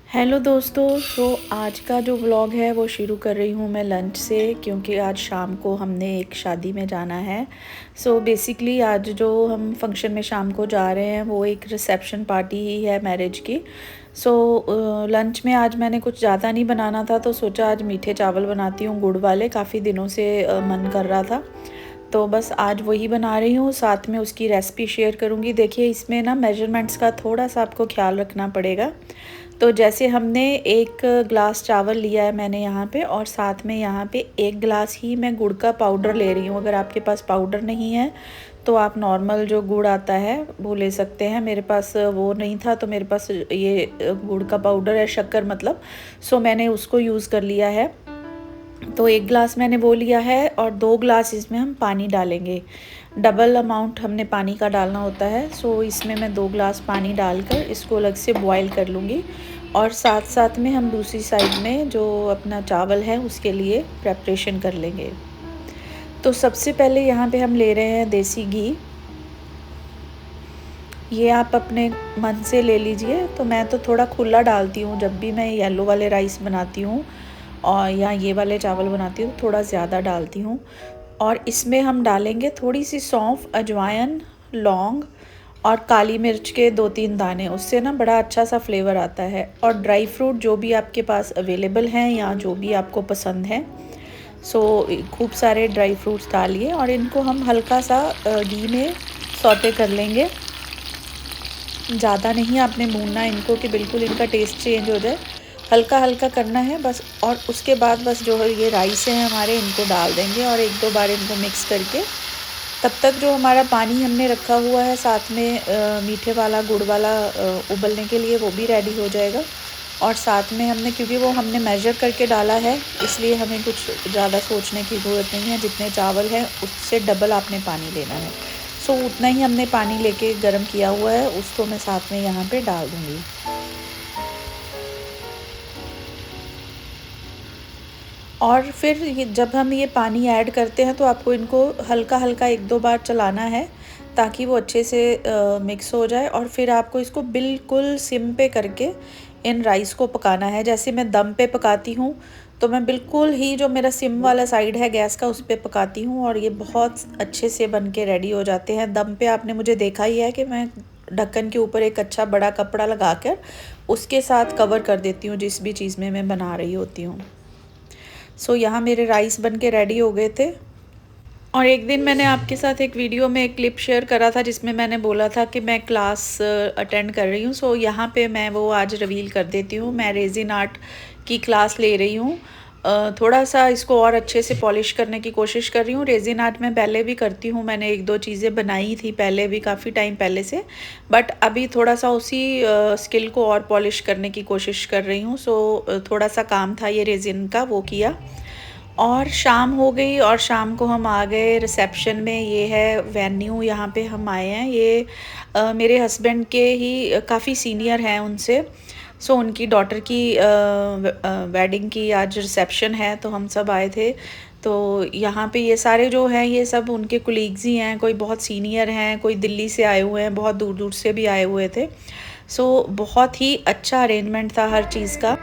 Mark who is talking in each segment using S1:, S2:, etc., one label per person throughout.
S1: Hello दोस्तों। आज का जो व्लॉग है वो शुरू कर रही हूँ मैं लंच से, क्योंकि आज शाम को हमने एक शादी में जाना है। बेसिकली आज जो हम फंक्शन में शाम को जा रहे हैं वो एक रिसेप्शन पार्टी ही है मैरिज की। लंच में आज मैंने कुछ ज़्यादा नहीं बनाना था, तो सोचा आज मीठे चावल बनाती हूँ गुड़ वाले, काफ़ी दिनों से मन कर रहा था। तो बस आज वही बना रही हूँ, साथ में उसकी रेसिपी शेयर करूँगी। देखिए इसमें ना मेजरमेंट्स का थोड़ा सा आपको ख्याल रखना पड़ेगा। तो जैसे हमने एक ग्लास चावल लिया है मैंने यहाँ पे, और साथ में यहाँ पे एक गिलास ही मैं गुड़ का पाउडर ले रही हूँ। अगर आपके पास पाउडर नहीं है तो आप नॉर्मल जो गुड़ आता है वो ले सकते हैं। मेरे पास वो नहीं था तो मेरे पास ये गुड़ का पाउडर है, शक्कर मतलब। मैंने उसको यूज़ कर लिया है। तो एक गिलास मैंने वो लिया है और 2 गिलास इसमें हम पानी डालेंगे। डबल अमाउंट हमने पानी का डालना होता है। इसमें मैं 2 गिलास पानी डालकर इसको अलग से बॉईल कर लूँगी, और साथ साथ में हम दूसरी साइड में जो अपना चावल है उसके लिए प्रेपरेशन कर लेंगे। तो सबसे पहले यहाँ पे हम ले रहे हैं देसी घी। ये आप अपने मन से ले लीजिए। तो मैं तो थोड़ा खुला डालती हूँ जब भी मैं येलो वाले राइस बनाती हूँ और या ये वाले चावल बनाती हूँ, तो थोड़ा ज़्यादा डालती हूँ। और इसमें हम डालेंगे थोड़ी सी सौंफ, अजवाइन, लौंग और काली मिर्च के 2-3 दाने। उससे ना बड़ा अच्छा सा फ्लेवर आता है। और ड्राई फ्रूट जो भी आपके पास अवेलेबल हैं या जो भी आपको पसंद है, खूब सारे ड्राई फ्रूट्स डालिए और इनको हम हल्का सा घी में सौटे कर लेंगे। ज़्यादा नहीं आपने भूनना इनको कि बिल्कुल इनका टेस्ट चेंज हो जाए, हल्का हल्का करना है बस। और उसके बाद बस जो है ये राइस हैं हमारे, इनको डाल देंगे और 1-2 बार इनको मिक्स करके, तब तक जो हमारा पानी हमने रखा हुआ है साथ में मीठे वाला गुड़ वाला उबलने के लिए, वो भी रेडी हो जाएगा। और साथ में हमने, क्योंकि वो हमने मेजर करके डाला है, इसलिए हमें कुछ ज़्यादा सोचने की ज़रूरत नहीं है। जितने चावल हैं उससे डबल आपने पानी लेना है। उतना ही हमने पानी लेके गरम किया हुआ है, उसको मैं साथ में यहाँ पे डाल दूँगी। और फिर ये जब हम ये पानी ऐड करते हैं तो आपको इनको हल्का हल्का 1-2 बार चलाना है, ताकि वो अच्छे से मिक्स हो जाए। और फिर आपको इसको बिल्कुल सिम पे करके इन राइस को पकाना है। जैसे मैं दम पे पकाती हूँ, तो मैं बिल्कुल ही जो मेरा सिम वाला साइड है गैस का उस पे पकाती हूँ, और ये बहुत अच्छे से बन के रेडी हो जाते हैं। दम पे आपने मुझे देखा ही है कि मैं ढक्कन के ऊपर एक अच्छा बड़ा कपड़ा लगाकर उसके साथ कवर कर देती हूँ जिस भी चीज़ में मैं बना रही होती हूँ। यहाँ मेरे राइस बन के रेडी हो गए थे। और एक दिन मैंने आपके साथ एक वीडियो में एक क्लिप शेयर करा था जिसमें मैंने बोला था कि मैं क्लास अटेंड कर रही हूँ। यहाँ पे मैं वो आज रिवील कर देती हूँ। मैं रेजिन आर्ट की क्लास ले रही हूँ। थोड़ा सा इसको और अच्छे से पॉलिश करने की कोशिश कर रही हूँ। रेजिन आर्ट मैं पहले भी करती हूँ, मैंने 1-2 चीज़ें बनाई थी पहले भी, काफ़ी टाइम पहले से, बट अभी थोड़ा सा उसी स्किल को और पॉलिश करने की कोशिश कर रही हूँ। थोड़ा सा काम था ये रेजिन का, वो किया। और शाम हो गई और शाम को हम आ गए रिसेप्शन में। ये है वेन्यू, यहाँ पे हम आए हैं। ये मेरे हस्बैंड के ही काफ़ी सीनियर हैं उनसे। उनकी डॉटर की वेडिंग की आज रिसेप्शन है, तो हम सब आए थे। तो यहाँ पे ये सारे जो हैं ये सब उनके कोलीग्स ही हैं। कोई बहुत सीनियर हैं, कोई दिल्ली से आए हुए हैं, बहुत दूर दूर से भी आए हुए थे। बहुत ही अच्छा अरेंजमेंट था हर चीज़ का।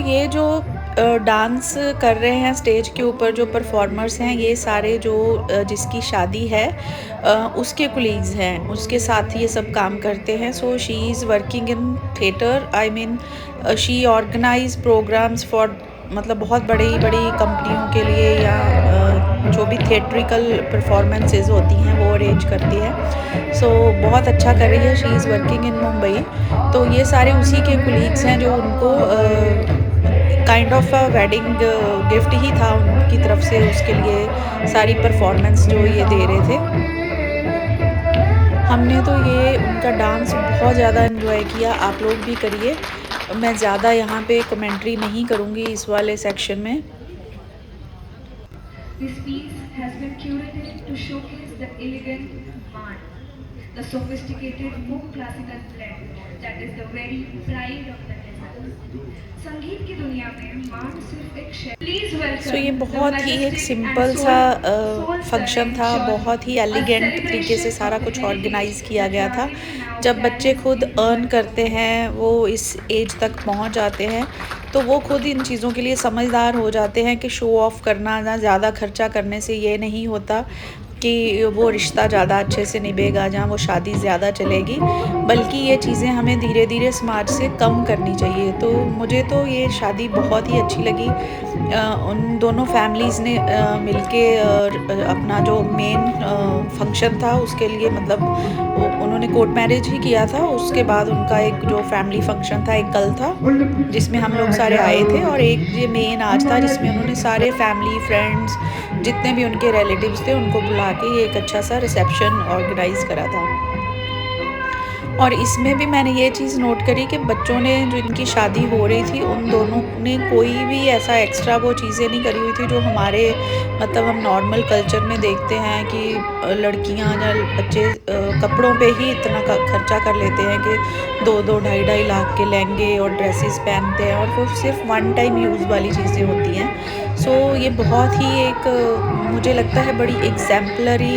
S1: ये जो डांस कर रहे हैं स्टेज के ऊपर जो परफॉर्मर्स हैं, ये सारे जो जिसकी शादी है उसके कोलीग्स हैं, उसके साथ ये सब काम करते हैं। She is working in theatre, I mean she organise programmes for, मतलब बहुत बड़ी बड़ी कंपनियों के लिए, या जो भी थिएट्रिकल परफॉर्मेंसेज होती हैं वो अरेंज करती है। बहुत अच्छा कर रही है। शी इज़ वर्किंग इन मुंबई। तो ये सारे उसी के कोलीग्स हैं जो उनको काइंड ऑफ वेडिंग गिफ्ट ही था उनकी तरफ से, उसके लिए सारी परफॉर्मेंस जो ये दे रहे थे। हमने तो ये उनका डांस बहुत ज़्यादा एंजॉय किया, आप लोग भी करिए। मैं ज़्यादा यहाँ पे कमेंट्री नहीं करूँगी इस वाले सेक्शन में।
S2: This piece has been curated to showcase the elegant band, the sophisticated folk classical blend, that is the very pride of the desert. संगीत की दुनिया में मान सिर्फ एक प्लीज
S1: सो ये
S2: वेलकम द
S1: बहुत ही एक
S2: मैजेस्टिक एंड
S1: सिंपल सा
S2: सोल
S1: फंक्शन
S2: स्टनिंग
S1: था,
S2: जॉर्जी,
S1: बहुत ही
S2: a
S1: एलिगेंट तरीके से
S2: celebration
S1: सारा
S2: of the
S1: कुछ ऑर्गेनाइज़
S2: heritage
S1: किया
S2: that
S1: गया था।
S2: Rajni now
S1: जब बच्चे
S2: carries
S1: खुद
S2: into
S1: अर्न
S2: her
S1: करते
S2: performance.
S1: हैं, वो इस एज तक पहुंच जाते हैं, तो वो खुद इन चीज़ों के लिए समझदार हो जाते हैं कि शो ऑफ़ करना ना ज़्यादा खर्चा करने से ये नहीं होता कि वो रिश्ता ज़्यादा अच्छे से निभेगा, जहाँ वो शादी ज़्यादा चलेगी, बल्कि ये चीज़ें हमें धीरे धीरे समाज से कम करनी चाहिए। तो मुझे तो ये शादी बहुत ही अच्छी लगी। उन दोनों फैमिलीज़ ने मिलके अपना जो मेन फंक्शन था उसके लिए, मतलब उन्होंने कोर्ट मैरिज ही किया था, उसके बाद उनका एक जो फैमिली फंक्शन था, एक कल था जिसमें हम लोग सारे आए थे, और एक ये मेन आज था जिसमें उन्होंने सारे फैमिली फ्रेंड्स जितने भी उनके रिलेटिव्स थे उनको बुला के ये एक अच्छा सा रिसेप्शन ऑर्गेनाइज़ करा था। और इसमें भी मैंने ये चीज़ नोट करी कि बच्चों ने, जो इनकी शादी हो रही थी, उन दोनों ने कोई भी ऐसा एक्स्ट्रा वो चीज़ें नहीं करी हुई थी जो हमारे, मतलब हम नॉर्मल कल्चर में देखते हैं कि लड़कियां या बच्चे कपड़ों पे ही इतना खर्चा कर लेते हैं कि 2-2 ढाई-ढाई लाख के लहंगे और ड्रेसेस पहनते हैं, और वो सिर्फ वन टाइम यूज़ वाली चीज़ें होती हैं। सो ये बहुत ही एक मुझे लगता है बड़ी एग्ज़ेम्पलरी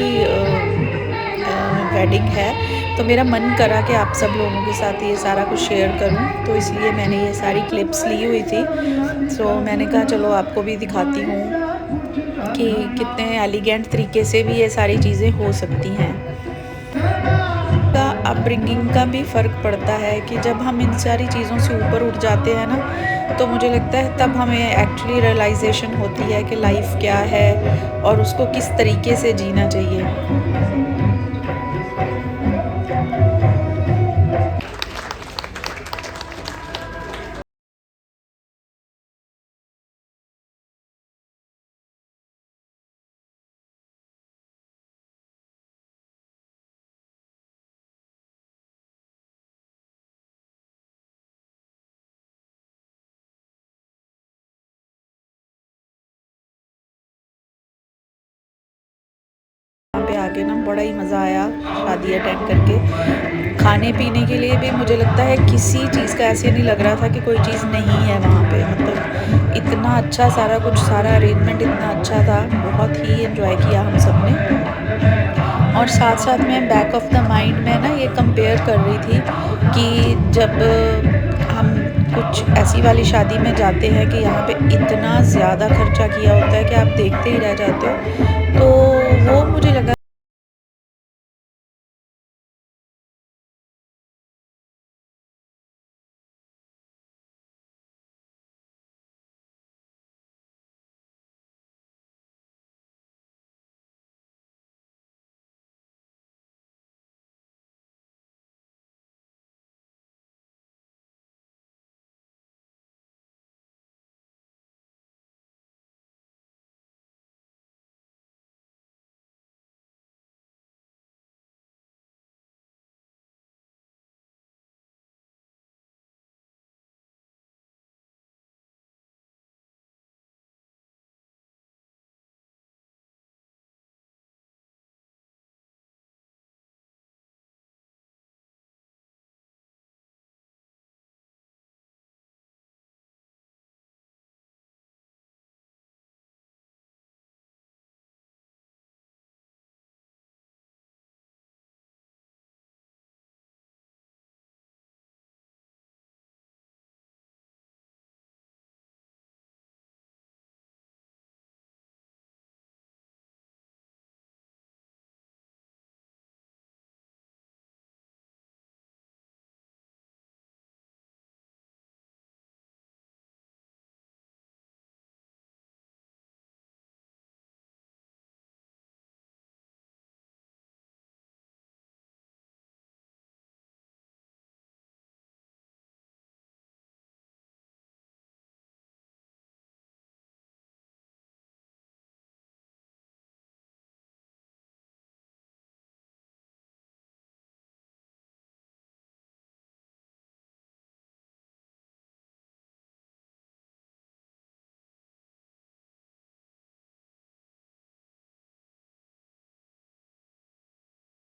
S1: वेडिंग है। तो मेरा मन करा कि आप सब लोगों के साथ ये सारा कुछ शेयर करूं, तो इसलिए मैंने ये सारी क्लिप्स ली हुई थी। सो मैंने कहा चलो आपको भी दिखाती हूँ कि कितने एलिगेंट तरीके से भी ये सारी चीज़ें हो सकती हैं। का अपब्रिंगिंग का भी फ़र्क पड़ता है कि जब हम इन सारी चीज़ों से ऊपर उठ जाते हैं ना, तो मुझे लगता है तब हमें एक्चुअली रियलाइजेशन होती है कि लाइफ क्या है और उसको किस तरीके से जीना चाहिए। वहाँ पे आके ना बड़ा ही मज़ा आया शादी अटेंड करके। खाने पीने के लिए भी मुझे लगता है किसी चीज़ का ऐसे नहीं लग रहा था कि कोई चीज़ नहीं है वहाँ पे, मतलब इतना अच्छा सारा कुछ, सारा अरेंजमेंट इतना अच्छा था, बहुत ही एंजॉय किया हम सब ने। और साथ साथ में बैक ऑफ द माइंड में ना ये कंपेयर कर रही थी कि जब हम कुछ ऐसी वाली शादी में जाते हैं कि यहाँ पे इतना ज़्यादा खर्चा किया होता है कि आप देखते ही रह जाते हो, तो वो मुझे लगा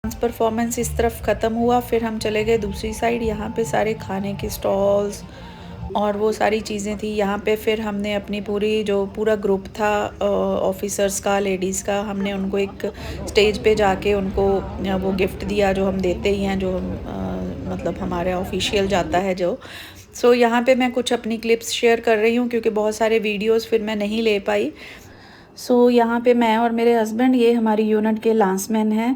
S1: डांस परफॉर्मेंस इस तरफ ख़त्म हुआ, फिर हम चले गए दूसरी साइड। यहाँ पे सारे खाने के स्टॉल्स और वो सारी चीज़ें थी यहाँ पे। फिर हमने अपनी पूरा ग्रुप था ऑफिसर्स का, लेडीज़ का, हमने उनको एक स्टेज पे जाके उनको वो गिफ्ट दिया जो हम देते ही हैं, जो हम मतलब हमारे ऑफिशियल जाता है जो। सो यहाँ पे मैं कुछ अपनी क्लिप्स शेयर कर रही हूँ क्योंकि बहुत सारे वीडियोस फिर मैं नहीं ले पाई। सो यहाँ पे मैं और मेरे हस्बैंड, ये हमारी यूनिट के लांसमैन हैं।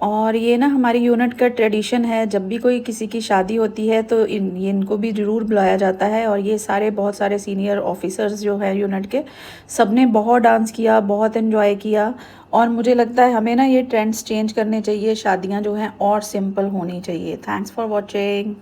S1: और ये ना हमारी यूनिट का ट्रेडिशन है, जब भी कोई किसी की शादी होती है तो इनको भी ज़रूर बुलाया जाता है। और ये बहुत सारे सीनियर ऑफिसर्स जो है यूनिट के, सब ने बहुत डांस किया, बहुत इन्जॉय किया। और मुझे लगता है हमें ना ये ट्रेंड्स चेंज करने चाहिए, शादियाँ जो हैं और सिंपल होनी चाहिए। Thanks for watching.